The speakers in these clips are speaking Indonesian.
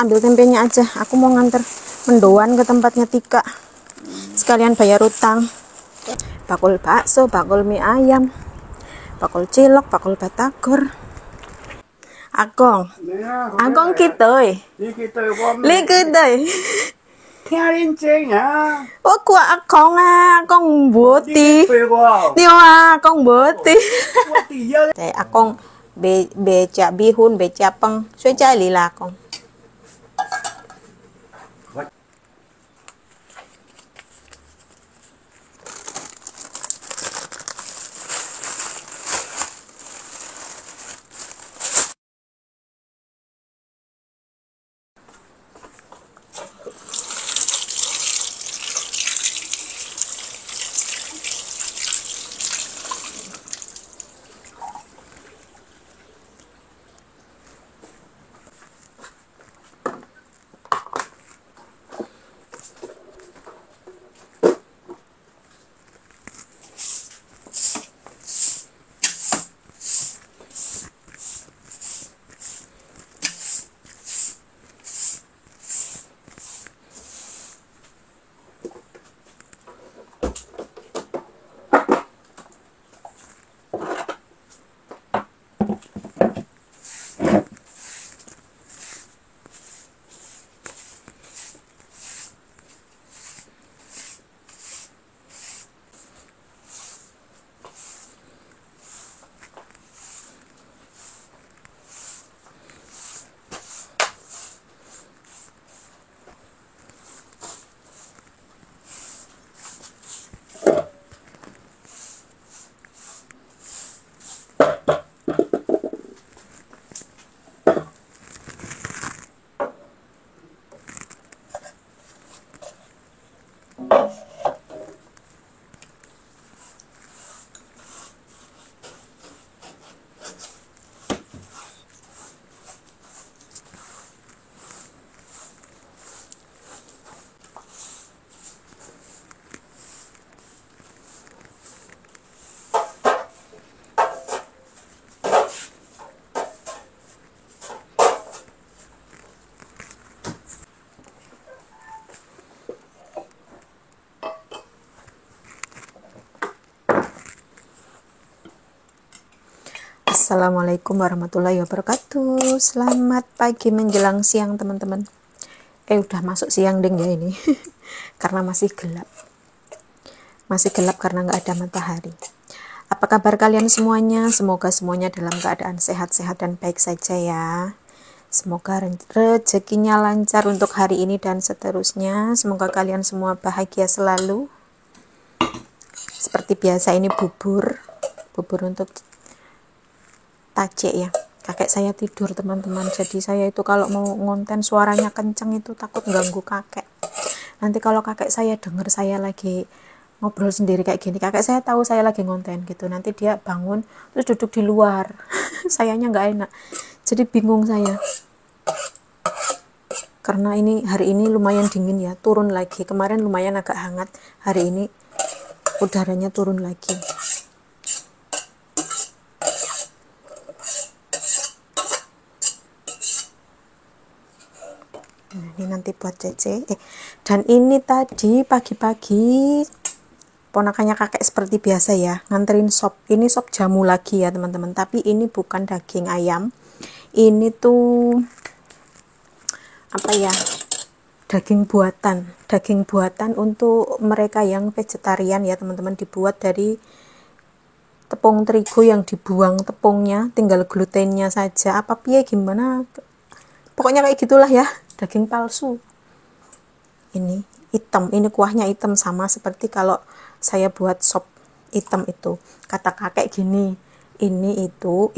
ambil tempenya aja. Aku mau nganter mendoan ke tempatnya Tika. Sekalian bayar utang. Bakul bakso, bakul mie ayam, bakul cilok, bakul batagor. Akong kitoy. Li kitoy. Oh, akong boti. Niwa akong boti. Akong beca bihun, beca peng. Suy chai li la akong. Assalamualaikum warahmatullahi wabarakatuh. Selamat pagi menjelang siang teman-teman. Udah masuk siang deng ya ini. Karena masih gelap. Masih gelap karena nggak ada matahari. Apa kabar kalian semuanya? Semoga semuanya dalam keadaan sehat-sehat dan baik saja ya. Semoga rezekinya lancar untuk hari ini dan seterusnya. Semoga kalian semua bahagia selalu. Seperti biasa ini bubur untuk Tace ya. Kakek saya tidur teman-teman, jadi saya itu kalau mau ngonten suaranya kenceng itu takut ganggu kakek. Nanti kalau kakek saya dengar saya lagi ngobrol sendiri kayak gini, kakek saya tahu saya lagi ngonten gitu, nanti dia bangun terus duduk di luar. Sayanya nggak enak, jadi bingung saya. Karena hari ini lumayan dingin ya, turun lagi. Kemarin lumayan agak hangat, hari ini udaranya turun lagi. Ini nanti buat Cece. Dan ini tadi pagi-pagi ponakannya kakek seperti biasa ya, nganterin sop. Ini sop jamu lagi ya teman-teman, tapi ini bukan daging ayam. Ini tuh apa ya? Daging buatan untuk mereka yang vegetarian ya teman-teman, dibuat dari tepung terigu yang dibuang tepungnya, tinggal glutennya saja. Apa piye gimana? Pokoknya kayak gitulah ya. Daging palsu. Ini hitam, ini kuahnya hitam sama seperti kalau saya buat sop hitam itu. Kata kakek gini, ini itu.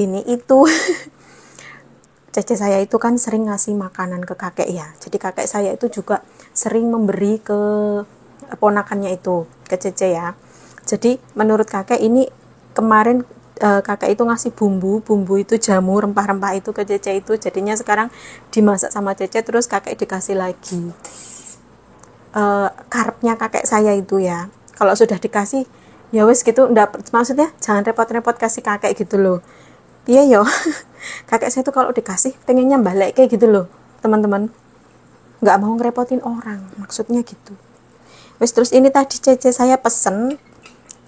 Cece saya itu kan sering ngasih makanan ke kakek ya. Jadi kakek saya itu juga sering memberi ke ponakannya itu, ke Cece ya. Jadi menurut kakek ini kemarin kakek itu ngasih bumbu itu jamu rempah-rempah itu ke Cece itu, jadinya sekarang dimasak sama Cece, terus kakek dikasih lagi. Karepnya kakek saya itu ya, kalau sudah dikasih ya wes gitu, maksudnya jangan repot-repot kasih kakek gitu loh. Iya yo. Kakek saya tuh kalau dikasih pengennya balik kayak gitu loh teman-teman. nggak mau ngerepotin orang, maksudnya gitu. Wes, terus ini tadi Cece saya pesen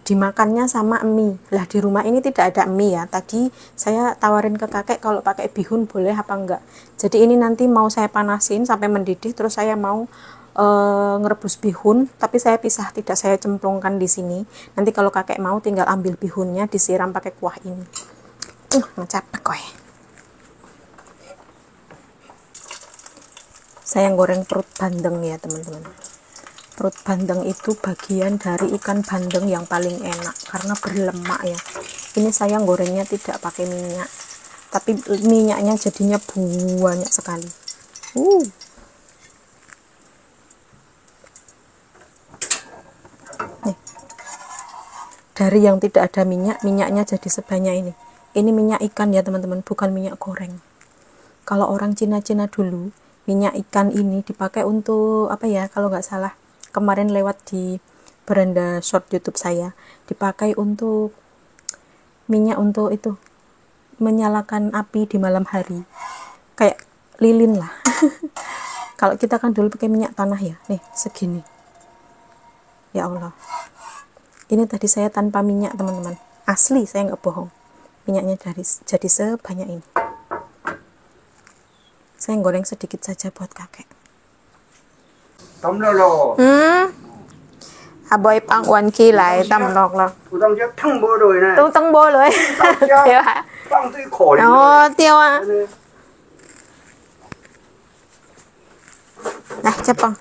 dimakannya sama mie. Lah di rumah ini tidak ada mie ya. Tadi saya tawarin ke kakek kalau pakai bihun boleh apa enggak. Jadi ini nanti mau saya panasin sampai mendidih, terus saya mau ngerebus bihun, tapi saya pisah, tidak saya cemplungkan di sini. Nanti kalau kakek mau tinggal ambil bihunnya disiram pakai kuah ini. Capek koy. Saya goreng perut bandeng ya teman-teman. Perut bandeng itu bagian dari ikan bandeng yang paling enak karena berlemak ya. Ini saya gorengnya tidak pakai minyak, tapi minyaknya jadinya banyak sekali. Nih. Dari yang tidak ada minyak, minyaknya jadi sebanyak ini. Ini minyak ikan ya teman-teman, bukan minyak goreng. Kalau orang Cina-Cina dulu, minyak ikan ini dipakai untuk apa ya, kalau nggak salah kemarin lewat di beranda short YouTube saya, dipakai untuk minyak untuk itu menyalakan api di malam hari, kayak lilin lah. Kalau kita kan dulu pakai minyak tanah ya, nih segini. Ya Allah, ini tadi saya tanpa minyak teman-teman, asli saya nggak bohong, minyaknya jadi sebanyak ini. Saya goreng sedikit saja buat kakek. Tấm đó lò. Boy pang wan ki lại tầm nọc là Tụi tao chắc thăng bơ rồi này. tung tăng bô lưỡi. Tiêu hả? Tăng tới khỏi. Tiêu à. Này chấp bằng.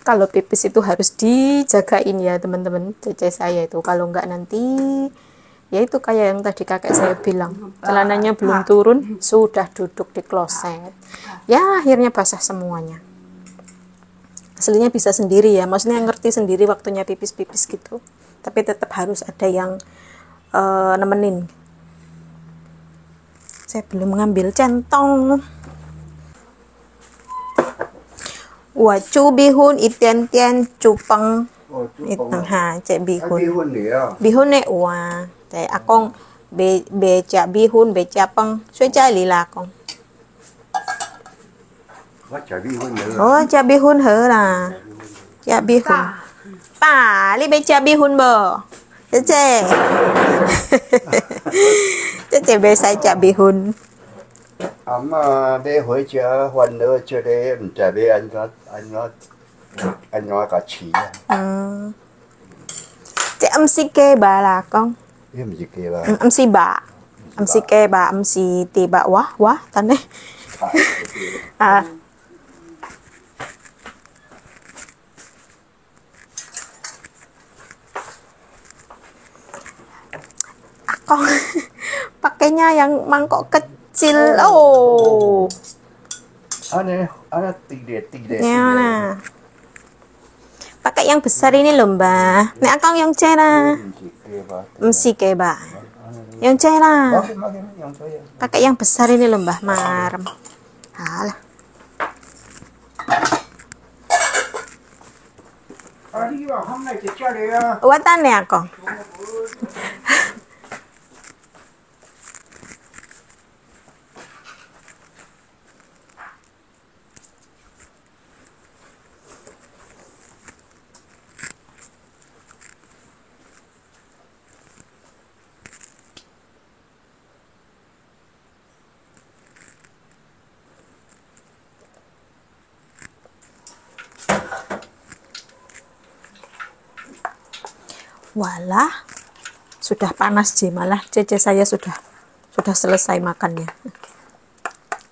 Kalau pipis itu harus dijagain ya teman-teman. Cece saya itu kalau nggak nanti ya itu kayak yang tadi kakek saya bilang, celananya belum turun sudah duduk di kloset ya, akhirnya basah semuanya. Aslinya bisa sendiri ya, maksudnya ngerti sendiri waktunya pipis-pipis gitu, tapi tetap harus ada yang nemenin. Saya belum ngambil centong. Chu bihun itian tian cupang itang ha cek bihun. Bihun ne wa cek akong be cha bihun be cha pang suy cha li la kong. Oh cha bihun hở là cha bihun. Pa li be cha bihun bờ. Cece. Cece be sai cha bihun. Bé hồi chưa hoàn nữa chưa để trả bé anh nói cả chỉ. Chị âm si kê bà là con. Em gì kê bà. Âm si bà. Âm si kê bà, âm si tì bà quá tan đấy. Con pakainya yang mangkok kecil. Oh. Ada tiga. Ya nah. Pakai yang besar ini loh mbak. Nek akang yang cera. Mesti kayak mbak. Yang cera. Pakai yang besar ini loh mbak. Marem. Alah. Watan ya kong. Walah, sudah panas sih, malah Cece saya sudah selesai makannya.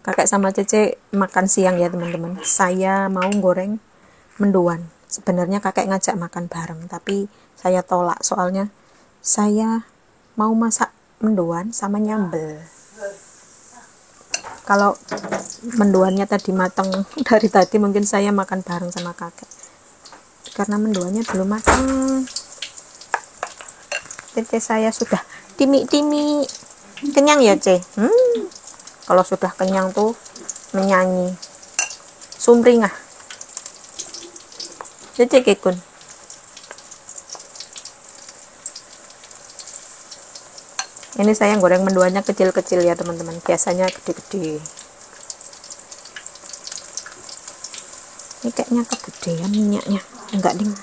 Kakek sama Cece makan siang ya teman-teman. Saya mau goreng mendoan. Sebenarnya kakek ngajak makan bareng, tapi saya tolak soalnya saya mau masak mendoan sama nyambel. Kalau mendoannya tadi matang dari tadi, mungkin saya makan bareng sama kakek. Karena mendoannya belum matang. Cece saya sudah timi-timi. Kenyang ya, Ce? Kalau sudah kenyang tuh menyanyi. Sumringah. Cek ikun. Ini saya goreng mendoannya kecil-kecil ya teman-teman, biasanya gede-gede. Ini kayaknya kegedean minyaknya, enggak ding.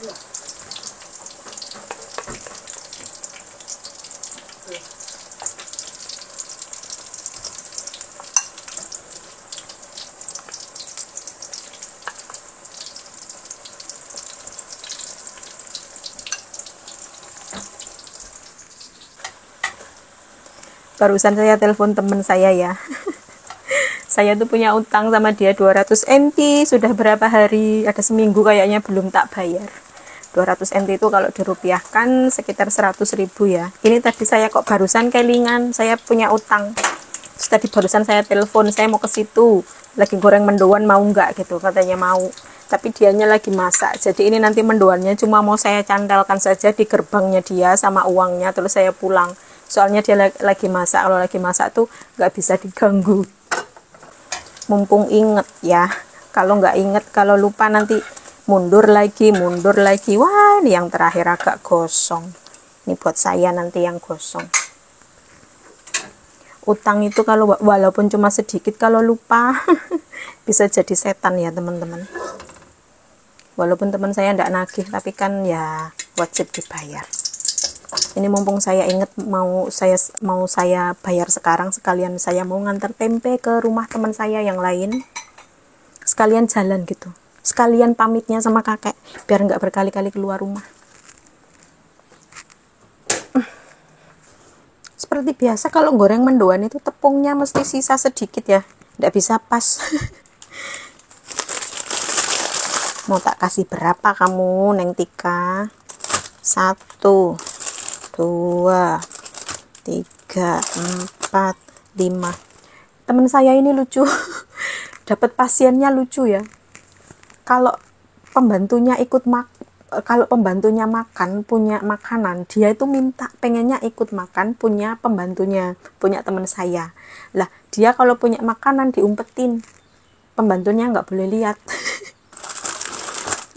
Barusan saya telepon temen saya ya. Saya tuh punya utang sama dia 200 NT, sudah berapa hari, ada seminggu kayaknya belum tak bayar. 200 NT itu kalau dirupiahkan sekitar 100.000 ya. Ini tadi saya kok barusan kelingan, saya punya utang. Terus tadi barusan saya telepon, saya mau ke situ, lagi goreng mendoan mau nggak gitu, katanya mau. Tapi dianya lagi masak, jadi ini nanti mendoannya cuma mau saya cantelkan saja di gerbangnya dia sama uangnya, terus saya pulang. Soalnya dia lagi masak, kalau lagi masak tuh nggak bisa diganggu. Mumpung inget ya, kalau nggak inget, kalau lupa nanti mundur lagi. Wah, ini yang terakhir agak gosong. Ini buat saya nanti yang gosong. Utang itu kalau walaupun cuma sedikit, kalau lupa bisa jadi setan ya teman-teman. Walaupun teman saya nggak nagih, tapi kan ya wajib dibayar. Ini mumpung saya inget mau saya bayar sekarang, sekalian saya mau ngantar tempe ke rumah teman saya yang lain, sekalian jalan gitu, sekalian pamitnya sama kakek biar nggak berkali-kali keluar rumah. Seperti biasa kalau goreng mendoan itu tepungnya mesti sisa sedikit ya, nggak bisa pas. Mau tak kasih berapa kamu Neng Tika? 1, 2, 3, 4, 5. Temen saya ini lucu. Dapat pasiennya lucu ya. Kalau pembantunya makan punya makanan, dia itu minta pengennya ikut makan punya pembantunya, punya teman saya. Lah, dia kalau punya makanan diumpetin. Pembantunya nggak boleh lihat.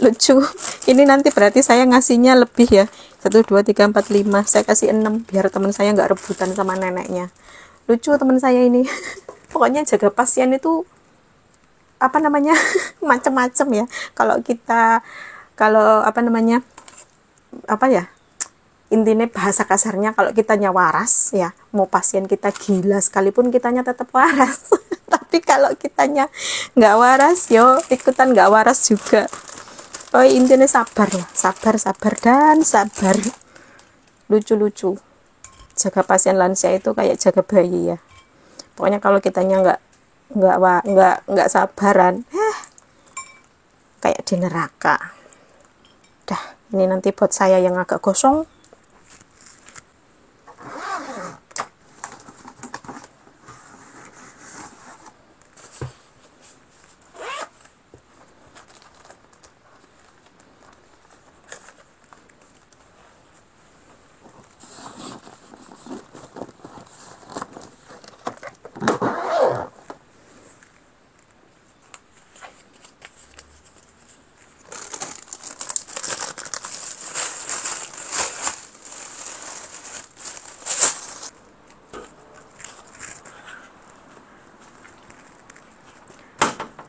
Lucu. Ini nanti berarti saya ngasihnya lebih ya. 1, 2, 3, 4, 5. Saya kasih 6 biar teman saya nggak rebutan sama neneknya. Lucu teman saya ini. Pokoknya jaga pasien itu macam-macam ya. Intinya bahasa kasarnya, kalau kitanya waras ya, mau pasien kita gila sekalipun kitanya tetap waras. Tapi kalau kitanya nggak waras, yo ikutan nggak waras juga. Oh, intinya sabar ya, sabar dan sabar. Lucu-lucu. Jaga pasien lansia itu kayak jaga bayi ya. Pokoknya kalau kitanya nggak sabaran, kayak di neraka. Dah, ini nanti buat saya yang agak gosong.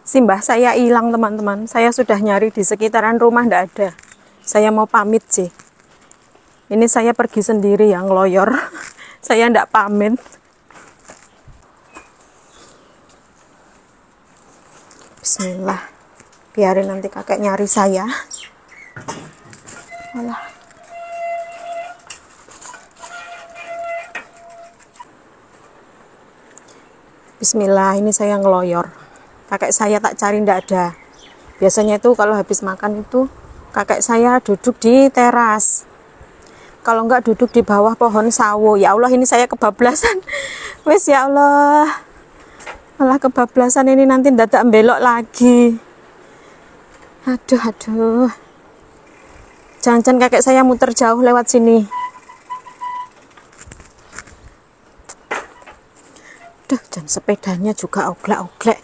Simbah saya hilang teman-teman. Saya sudah nyari di sekitaran rumah, nggak ada. Saya mau pamit sih. Ini saya pergi sendiri yang ngeloyor. Saya nggak pamit. Bismillah. Biarin nanti kakek nyari saya. Alah. Bismillah, ini saya ngeloyor. Kakek saya tak cari ndak ada. Biasanya itu kalau habis makan itu kakek saya duduk di teras. Kalau enggak duduk di bawah pohon sawo. Ya Allah, ini saya kebablasan. Wes ya Allah. Malah kebablasan ini, nanti dadak belok lagi. Aduh. Jangan-jangan kakek saya muter jauh lewat sini. Duh, dan sepedanya juga oglek-oglek.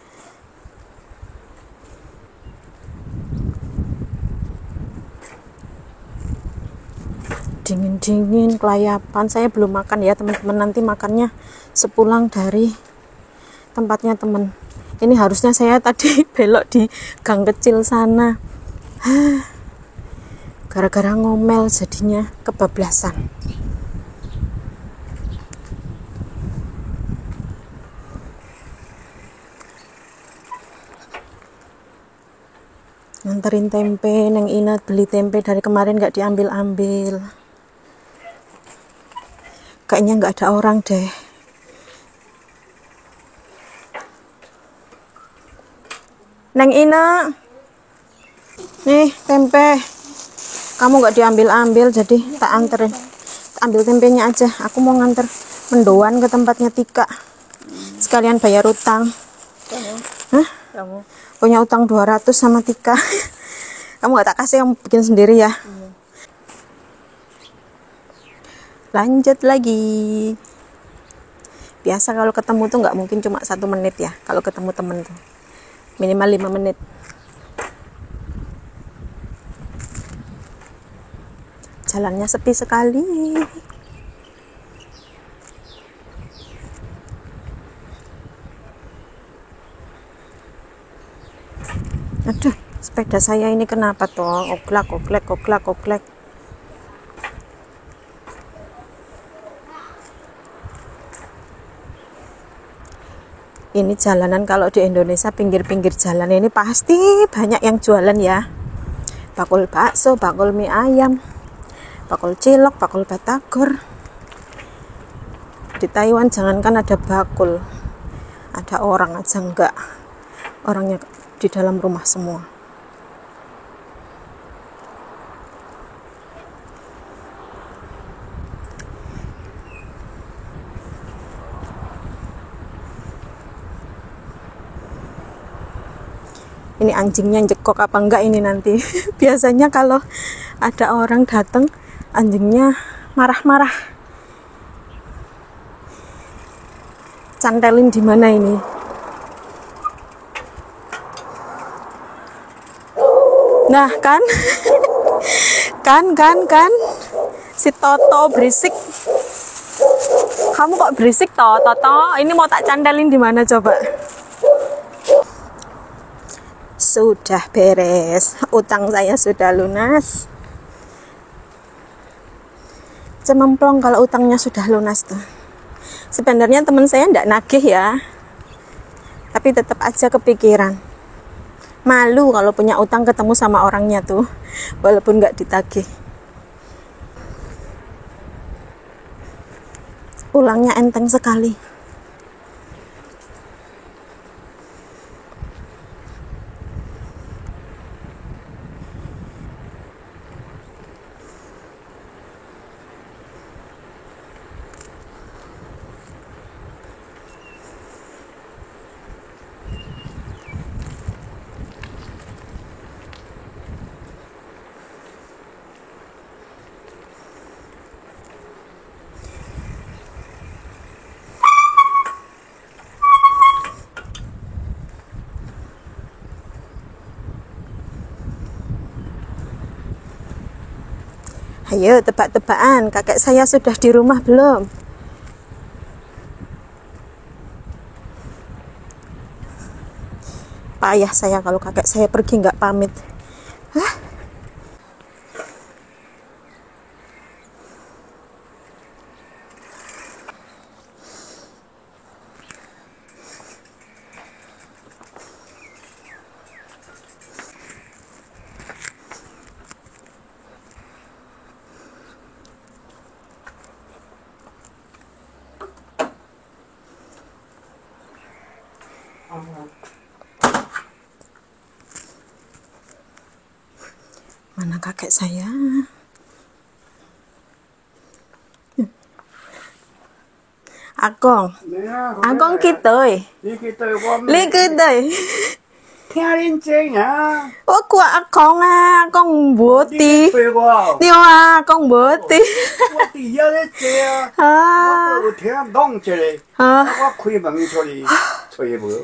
dingin-dingin kelayapan. Saya belum makan ya teman-teman, nanti makannya sepulang dari tempatnya temen. Ini harusnya saya tadi belok di gang kecil sana, gara-gara ngomel jadinya kebablasan. Nganterin tempe, Neng Ina beli tempe dari kemarin gak diambil-ambil. Kayaknya gak ada orang deh. Neng Ina, nih tempe. Kamu gak diambil-ambil, jadi tak anterin. Tak ambil tempenya aja. Aku mau nganter mendoan ke tempatnya Tika. Sekalian bayar utang. Hah? Kamu Punya utang 200 sama Tika. Kamu gak tak kasih, kamu bikin sendiri ya. Lanjut lagi. Biasa kalau ketemu tuh gak mungkin cuma 1 menit ya. Kalau ketemu temen tuh minimal 5 menit. Jalannya sepi sekali. Aduh, sepeda saya ini kenapa toh? Oglak. Ini jalanan kalau di Indonesia, pinggir-pinggir jalan ini pasti banyak yang jualan ya. Bakul bakso, bakul mie ayam, bakul cilok, bakul batagor. Di Taiwan jangankan ada bakul, ada orang aja enggak. Orangnya di dalam rumah semua. Ini anjingnya jekok apa enggak ini nanti. Biasanya kalau ada orang datang, anjingnya marah-marah. Cantelin di mana ini? Nah kan, kan, si Toto berisik. Kamu kok berisik toh, Toto? Ini mau tak cantelin di mana coba? Sudah beres, utang saya sudah lunas. Cememplong kalau utangnya sudah lunas tuh. Sebenarnya teman saya ndak nagih ya, tapi tetap aja kepikiran. Malu kalau punya utang ketemu sama orangnya tuh, walaupun nggak ditagih. Pulangnya enteng sekali. Ayo tebak-tebakan, kakek saya sudah di rumah belum? Payah saya kalau kakek saya pergi nggak pamit. Hah? Mana kakek saya? Akong, Akong kitoi, Đi cái tôi qua li kitoi. nghe lên chơi nhá. Ủa của Akong à, Akong bố tí. Đi qua. Đi à, Akong bố tí. Qua thì giờ đấy chơi à. À, Qua thì đông chơi đấy. à, Qua khuya bằng chơi đi. Chơi bữa.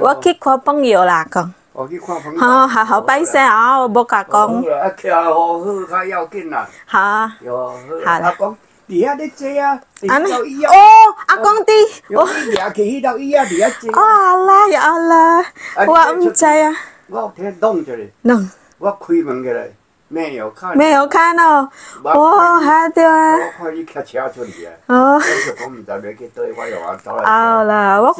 ủa kích khoa bông nhiều là Akong. 我去看风。好好好，拜谢啊，我无甲讲。啊，徛好好较要紧啦。好啊，哟，好啦阿公，伫遐咧坐啊，安尼伫迄椅啊。哦，阿公的，我掠起迄道椅啊，伫遐坐。哦，好啦呀好啦，我唔知啊。我听弄一下，能我开门过来，没有看。没有看哦，哇，还对啊。我看你骑车出去啊。哦，我就讲唔知要去倒，我又话走来。好啦，我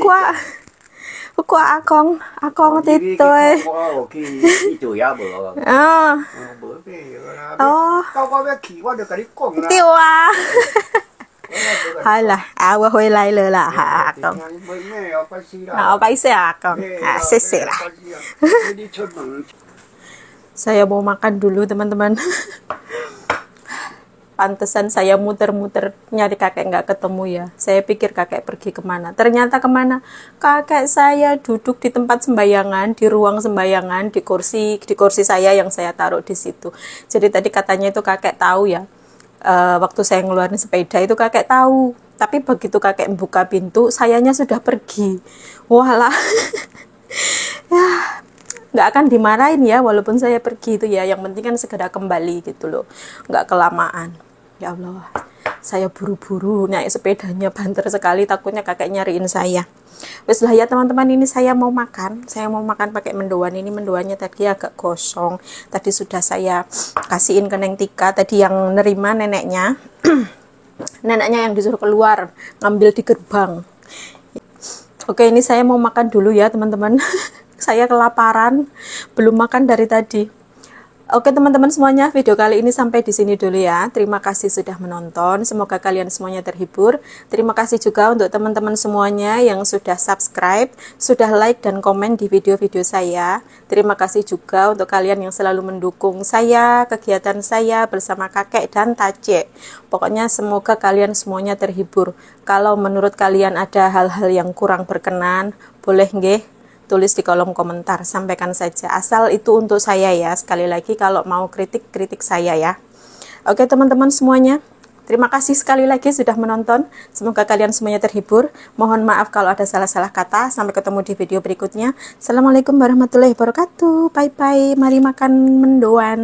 挂阿公伫对。我有去，伊就也无。啊，无咩啦。哦，到我要去，我就甲你讲啦。对啊。好啦，啊，我回来了啦，哈，阿公。好，拜谢阿公,谢lah. Saya mau makan dulu teman-teman. Pantesan saya muter-muter nyari kakek nggak ketemu ya. Saya pikir kakek pergi kemana. Ternyata kemana? Kakek saya duduk di tempat sembayangan, di ruang sembayangan, di kursi saya yang saya taruh di situ. Jadi tadi katanya itu kakek tahu ya. Waktu saya ngeluarin sepeda itu kakek tahu, tapi begitu kakek buka pintu sayanya sudah pergi. Walah. Ya nggak akan dimarahin ya walaupun saya pergi itu ya, yang penting kan segera kembali gitu loh, nggak kelamaan. Ya Allah, saya buru-buru naik sepedanya, banter sekali, takutnya kakek nyariin saya. Wes lah ya teman-teman, ini saya mau makan pakai mendoan. Ini mendoannya tadi agak gosong, tadi sudah saya kasihin ke Neng Tika, tadi yang nerima neneknya. Neneknya yang disuruh keluar ngambil di gerbang. Oke, ini saya mau makan dulu ya teman-teman. Saya kelaparan, belum makan dari tadi. Oke teman-teman semuanya, video kali ini sampai di sini dulu ya. Terima kasih sudah menonton, semoga kalian semuanya terhibur. Terima kasih juga untuk teman-teman semuanya yang sudah subscribe, sudah like dan komen di video-video saya. Terima kasih juga untuk kalian yang selalu mendukung saya, kegiatan saya bersama kakek dan Tace. Pokoknya semoga kalian semuanya terhibur. Kalau menurut kalian ada hal-hal yang kurang berkenan, boleh nggih tulis di kolom komentar, sampaikan saja, asal itu untuk saya ya. Sekali lagi kalau mau kritik saya ya. Oke teman-teman semuanya, terima kasih sekali lagi sudah menonton, semoga kalian semuanya terhibur. Mohon maaf kalau ada salah-salah kata. Sampai ketemu di video berikutnya. Assalamualaikum warahmatullahi wabarakatuh. Bye bye, mari makan mendoan.